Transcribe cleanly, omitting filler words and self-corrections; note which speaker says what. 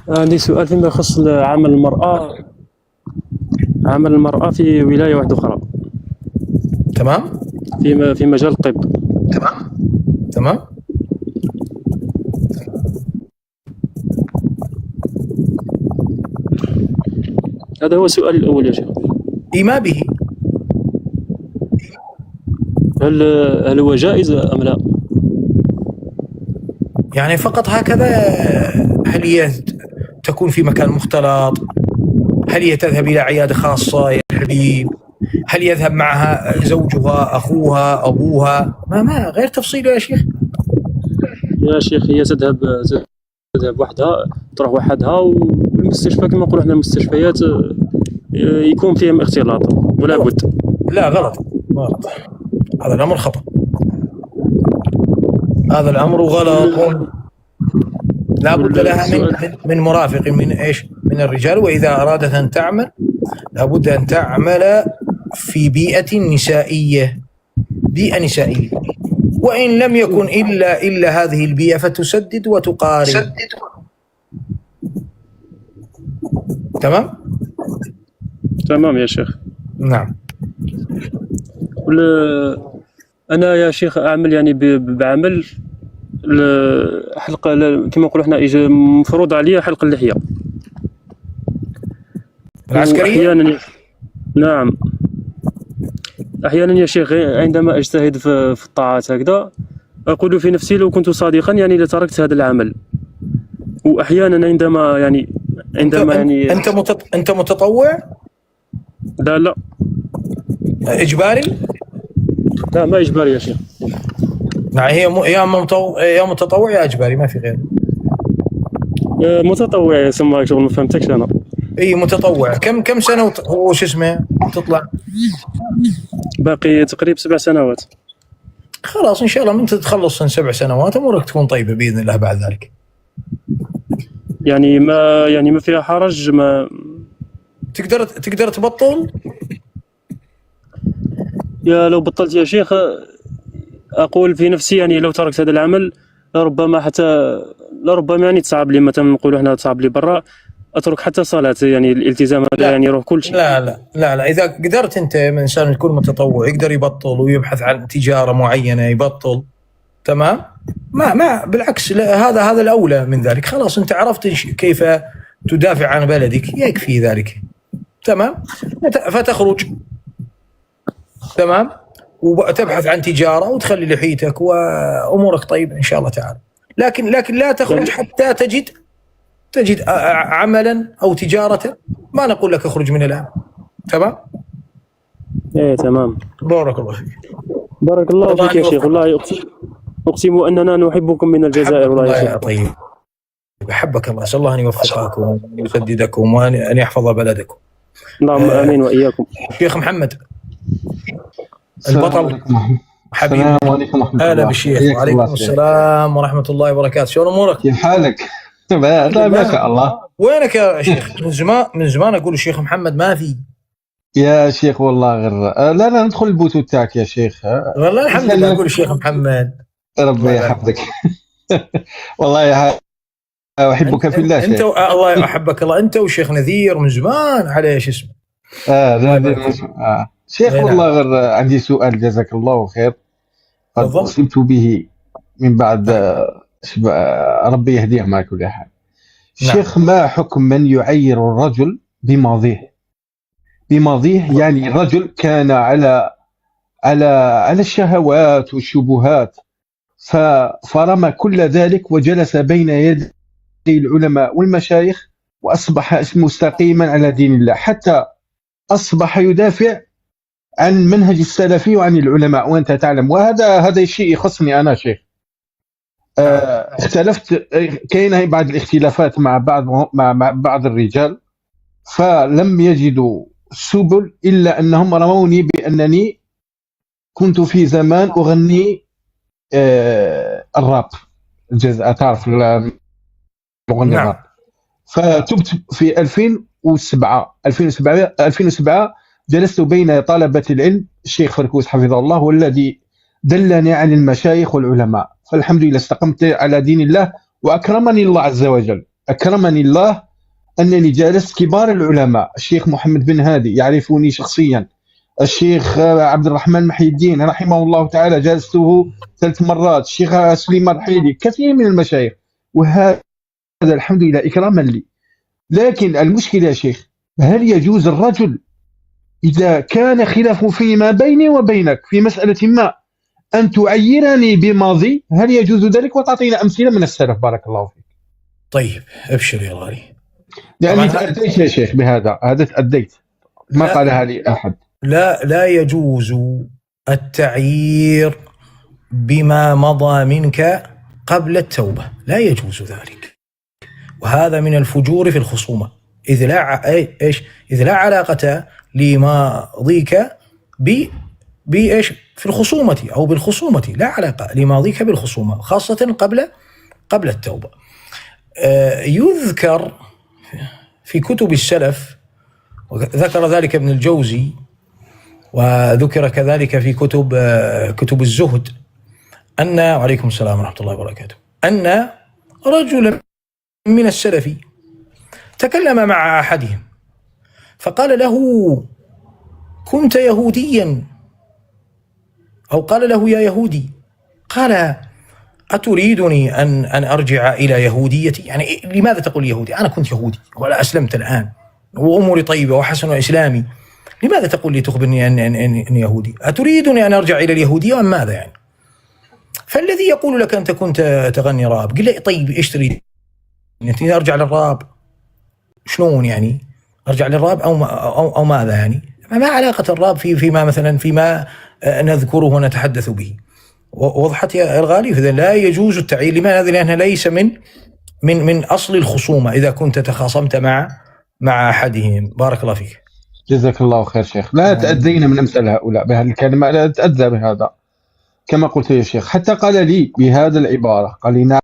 Speaker 1: عندي سؤال فيما يخص عمل المرأة في ولاية واحدة أخرى،
Speaker 2: تمام
Speaker 1: في مجال الطب.
Speaker 2: تمام.
Speaker 1: هذا هو السؤال الأول يا شيخ.
Speaker 2: ما به.
Speaker 1: هل هو جائز أم لا؟
Speaker 2: يعني فقط هكذا؟ هل هي تكون في مكان مختلط؟ هل هي تذهب إلى عيادة خاصة يا حبيب؟ هل يذهب معها زوجها، أخوها، أبوها؟ ما غير تفصيله يا شيخ.
Speaker 1: يا شيخ هي تذهب وحدها، تروح وحدها، والمستشفى كما نقولوا احنا المستشفيات يكون فيهم اختلاط ولا بد.
Speaker 2: لا، غلط. هذا الأمر خطأ. هذا الأمر غلط. لا بد لها من مرافق من الرجال، وإذا أرادت أن تعمل لا بد أن تعمل في بيئة نسائية، وإن لم يكن إلا هذه البيئة فتسدد وتقارب.
Speaker 1: تمام يا شيخ.
Speaker 2: نعم.
Speaker 1: أنا يا شيخ أعمل يعني بعمل حلق، كما نقولوا احنا مفروض عليا حلق اللحية
Speaker 2: العسكرية.
Speaker 1: أحيانا نعم، أحيانا يا شيخ عندما أجتهد في الطاعات هكذا أقول في نفسي لو كنت صادقا يعني لتركت هذا العمل. وأحيانا عندما
Speaker 2: أنت متطوع؟
Speaker 1: لا
Speaker 2: إجباري؟
Speaker 1: لا، ما إجباري يا شيخ.
Speaker 2: هي يا متطوع يا إجباري، ما في غيره.
Speaker 1: متطوع يسمى شغل، ما فهمتكش أنا.
Speaker 2: اي متطوع. كم سنة وش اسمه تطلع؟
Speaker 1: باقي تقريبا 7 سنوات.
Speaker 2: خلاص إن شاء الله من تتخلص من 7 سنوات أمورك تكون طيبة بإذن الله بعد ذلك.
Speaker 1: يعني ما فيها حرج. ما
Speaker 2: تقدر تبطل؟
Speaker 1: يا لو بطلت يا شيخ أقول في نفسي يعني لو تركت هذا العمل لربما يعني تصعب لي، مثلا نقولوا احنا تصعب لي برا اترك حتى صلاة، يعني الالتزام هذا يعني يروح كل شيء.
Speaker 2: لا اذا قدرت انت من انسان يكون متطوع يقدر يبطل ويبحث عن تجارة معينة يبطل، تمام. ما بالعكس، هذا الاولى من ذلك. خلاص انت عرفت كيف تدافع عن بلدك، يكفي ذلك، تمام. فتخرج، تمام، وتبحث عن تجارة وتخلي لحيتك وامورك طيبة ان شاء الله تعالى. لكن لا تخرج حتى تجد عملا أو تجارة. ما نقول لك اخرج من الآن، تمام؟
Speaker 1: ايه تمام.
Speaker 2: بارك الله فيك.
Speaker 1: بارك الله فيك يا شيخ. والله أقسم أننا نحبكم من الجزائر. والله يا شيخ
Speaker 2: طيب، أحبك الله. أسأل الله أن يوفقكم ويسددكم وأن يحفظ بلدكم.
Speaker 1: اللهم آمين وإياكم.
Speaker 2: شيخ محمد البطل حبيبي.
Speaker 3: السلام عليكم ورحمة الله.
Speaker 2: هلا بالشيخ. وعليكم السلام ورحمة الله وبركاته. شلون أمورك؟
Speaker 3: كيف حالك؟ ما شاء الله.
Speaker 2: وينك يا شيخ؟ من زمان أقول الشيخ محمد ما في
Speaker 3: يا شيخ. والله غير لا ندخل البوتو تاعك يا شيخ.
Speaker 2: والله الحمد لله. أقول الشيخ محمد
Speaker 3: ربي يحفظك. والله أحبك في الله.
Speaker 2: أنت الله يحبك الله. أنت والشيخ نذير من زمان على ايش اسمه.
Speaker 3: شيخ والله غير عندي سؤال جزاك الله خير. قد أصبت به من بعد ربي يهديه مع كل حال. شيخ، ما حكم من يعير الرجل بماضيه؟ يعني الرجل كان على الشهوات والشبهات، فرمى كل ذلك وجلس بين يدي العلماء والمشايخ وأصبح مستقيما على دين الله، حتى أصبح يدافع عن منهج السلفي وعن العلماء، وأنت تعلم. وهذا الشيء يخصني أنا شيخ. اختلفت، كاين بعض الاختلافات مع بعض الرجال، فلم يجدوا سبل إلا أنهم رموني بأنني كنت في زمان أغني الراب، تعرف الأغنية الراب. فتبت في 2007 جلست بين طلبة العلم الشيخ فركوس حفظه الله، والذي دلني عن المشايخ والعلماء، فالحمد لله استقمت على دين الله وأكرمني الله عز وجل. أكرمني الله أنني جالست كبار العلماء، الشيخ محمد بن هادي يعرفني شخصيا، الشيخ عبد الرحمن محي الدين رحمه الله تعالى جالسته 3 مرات، الشيخ سليمان الرحيلي، كثير من المشايخ، وهذا الحمد لله إكراما لي. لكن المشكلة يا شيخ، هل يجوز الرجل إذا كان خلاف فيما بيني وبينك في مسألة ما أن تعيرني بماضي، هل يجوز ذلك؟ وتعطينا أمثلة من السلف بارك الله فيك.
Speaker 2: طيب ابشر يا غالي.
Speaker 3: لأني تأديت يا شيخ بهذا، هذا تأديت، ما قالها لي أحد.
Speaker 2: لا يجوز التعيير بما مضى منك قبل التوبة، لا يجوز ذلك، وهذا من الفجور في الخصومة، إذ لا علاقة لماضيك بإيش في الخصومة أو بالخصومة، لا علاقة لماضيك بالخصومة، خاصة قبل التوبة. يذكر في كتب السلف، وذكر ذلك ابن الجوزي، وذكر كذلك في كتب الزهد، أن وعليكم السلام ورحمة الله وبركاته، أن رجلا من السلف تكلم مع أحدهم فقال له: كنت يهوديا، أو قال له: يا يهودي. قال: أتريدني أن أرجع إلى يهوديتي؟ يعني لماذا تقول يهودي؟ أنا كنت يهودي ولا أسلمت الآن وأموري طيبة وحسن إسلامي، لماذا تقول لي تخبرني أن يهودي؟ أتريدني أن أرجع إلى اليهودية أم ماذا يعني؟ فالذي يقول لك أنت كنت تغني راب، قل لي طيب إيش تريد؟ أرجع للراب؟ شلون يعني؟ أرجع للراب أو ماذا يعني؟ ما علاقة الراب فيما مثلا فيما نذكره ونتحدث به؟ وضحت يا الغالي؟ فإذا لا يجوز التعيين. لماذا؟ لأنها ليس من أصل الخصومة إذا كنت تخاصمت مع أحدهم. بارك الله فيك.
Speaker 3: جزاك الله خير شيخ. لا تأذينا من أمثال هؤلاء بهذه الكلمة، لا تأذى بهذا كما قلت يا شيخ. حتى قال لي بهذا العبارة، قال لي: نعم